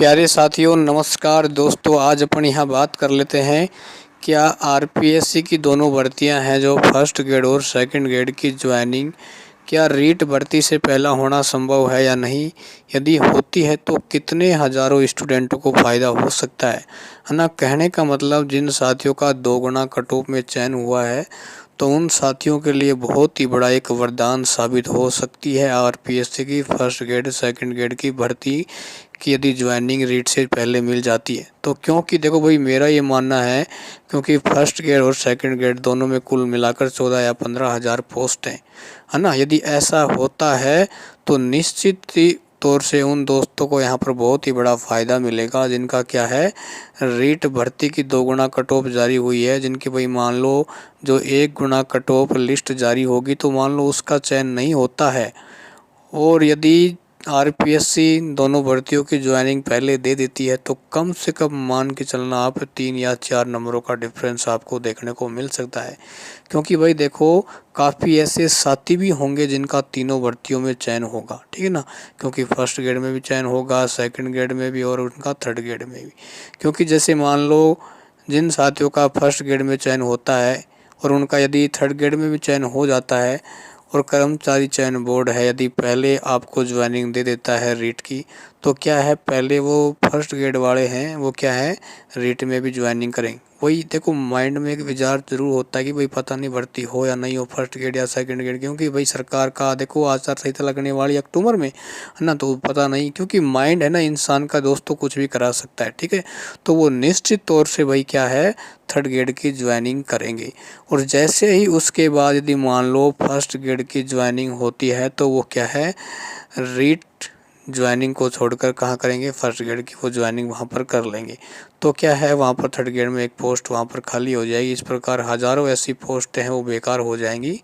प्यारे साथियों नमस्कार दोस्तों, आज अपन यहाँ बात कर लेते हैं क्या आरपीएससी की दोनों भर्तियां हैं जो फर्स्ट ग्रेड और सेकंड ग्रेड की ज्वाइनिंग क्या रीट भर्ती से पहला होना संभव है या नहीं। यदि होती है तो कितने हज़ारों स्टूडेंटों को फ़ायदा हो सकता है ना। कहने का मतलब जिन साथियों का 2 गुना कट ऑफ में चयन हुआ है तो उन साथियों के लिए बहुत ही बड़ा एक वरदान साबित हो सकती है आरपीएससी की फर्स्ट ग्रेड सेकंड ग्रेड की भर्ती की यदि ज्वाइनिंग रीट से पहले मिल जाती है तो। क्योंकि देखो भाई, मेरा ये मानना है क्योंकि फर्स्ट ग्रेड और सेकंड ग्रेड दोनों में कुल मिलाकर 14 या 15 हज़ार पोस्ट हैं, है ना। यदि ऐसा होता है तो निश्चित ही तौर से उन दोस्तों को यहाँ पर बहुत ही बड़ा फ़ायदा मिलेगा जिनका क्या है रीट भर्ती की 2 गुना कट ऑफ जारी हुई है। जिनकी भाई मान लो जो 1 गुना कट ऑफ लिस्ट जारी होगी तो मान लो उसका चयन नहीं होता है, और यदि आरपीएससी दोनों भर्तियों की ज्वाइनिंग पहले दे देती है तो कम से कम मान के चलना आप 3 या 4 नंबरों का डिफरेंस आपको देखने को मिल सकता है। क्योंकि भाई देखो, काफ़ी ऐसे साथी भी होंगे जिनका तीनों भर्तियों में चयन होगा, ठीक है ना। क्योंकि फर्स्ट ग्रेड में भी चयन होगा, सेकंड ग्रेड में भी और उनका थर्ड ग्रेड में भी। क्योंकि जैसे मान लो जिन साथियों का फर्स्ट ग्रेड में चयन होता है और उनका यदि थर्ड ग्रेड में भी चयन हो जाता है और कर्मचारी चयन बोर्ड है यदि पहले आपको ज्वाइनिंग दे देता है रीट की, तो क्या है पहले वो फर्स्ट ग्रेड वाले हैं वो क्या है रीट में भी ज्वाइनिंग करेंगे। वही देखो, माइंड में एक विचार जरूर होता है कि भाई पता नहीं भर्ती हो या नहीं हो फर्स्ट ग्रेड या सेकंड ग्रेड, क्योंकि भाई सरकार का देखो आचार संहिता लगने वाली अक्टूबर में, है ना। तो पता नहीं, क्योंकि माइंड है ना इंसान का दोस्तों कुछ भी करा सकता है, ठीक है। तो वो निश्चित तौर से भाई क्या है थर्ड ग्रेड की ज्वाइनिंग करेंगे। और जैसे ही उसके बाद यदि मान लो फर्स्ट ग्रेड की ज्वाइनिंग होती है तो वो क्या है रीट ज्वाइनिंग को छोड़कर कहाँ करेंगे, फर्स्ट ग्रेड की वो ज्वाइनिंग वहाँ पर कर लेंगे। तो क्या है वहाँ पर थर्ड ग्रेड में एक पोस्ट वहाँ पर खाली हो जाएगी। इस प्रकार हज़ारों ऐसी पोस्टें हैं वो बेकार हो जाएंगी,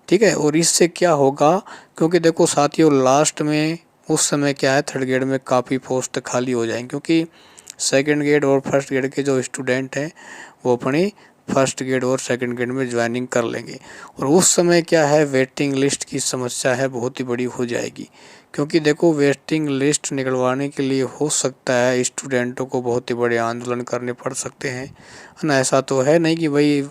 ठीक है। और इससे क्या होगा, क्योंकि देखो साथियों लास्ट में उस समय क्या है थर्ड ग्रेड में काफ़ी पोस्ट खाली हो जाएंगी, क्योंकि सेकंड ग्रेड और फर्स्ट ग्रेड के जो स्टूडेंट हैं वो अपनी फर्स्ट ग्रेड और सेकंड ग्रेड में ज्वाइनिंग कर लेंगे। और उस समय क्या है वेटिंग लिस्ट की समस्या है बहुत ही बड़ी हो जाएगी। क्योंकि देखो वेटिंग लिस्ट निकलवाने के लिए हो सकता है स्टूडेंटों को बहुत ही बड़े आंदोलन करने पड़ सकते हैं, है ना। ऐसा तो है नहीं कि भाई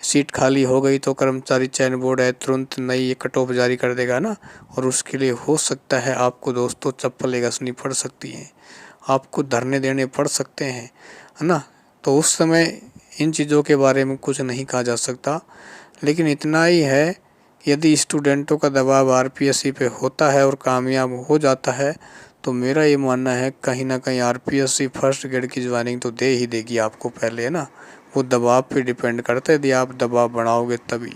सीट खाली हो गई तो कर्मचारी चयन बोर्ड है तुरंत नई कट ऑफ जारी कर देगा ना। और उसके लिए हो सकता है आपको दोस्तों चप्पलें घसनी पड़ सकती हैं, आपको धरने देने पड़ सकते हैं, है ना। तो उस समय इन चीज़ों के बारे में कुछ नहीं कहा जा सकता। लेकिन इतना ही है, यदि स्टूडेंटों का दबाव आरपीएससी पे होता है और कामयाब हो जाता है तो मेरा ये मानना है कहीं ना कहीं आरपीएससी फर्स्ट ग्रेड की ज्वाइनिंग तो दे ही देगी आपको पहले, है ना। वो दबाव पे डिपेंड करता है, यदि आप दबाव बनाओगे तभी।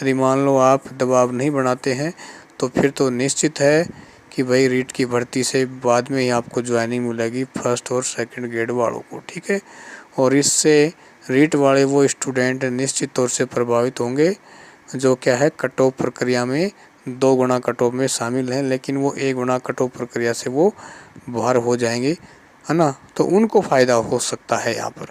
यदि मान लो आप दबाव नहीं बनाते हैं तो फिर तो निश्चित है कि भाई रीट की भर्ती से बाद में ही आपको ज्वाइनिंग मिलेगी फर्स्ट और सेकंड ग्रेड वालों को, ठीक है। और इससे रीट वाले वो स्टूडेंट निश्चित तौर से प्रभावित होंगे जो क्या है कट ऑफ प्रक्रिया में 2 गुना कट ऑफ में शामिल हैं, लेकिन वो 1 गुना कट ऑफ प्रक्रिया से वो बाहर हो जाएंगे, है ना। तो उनको फ़ायदा हो सकता है यहाँ पर।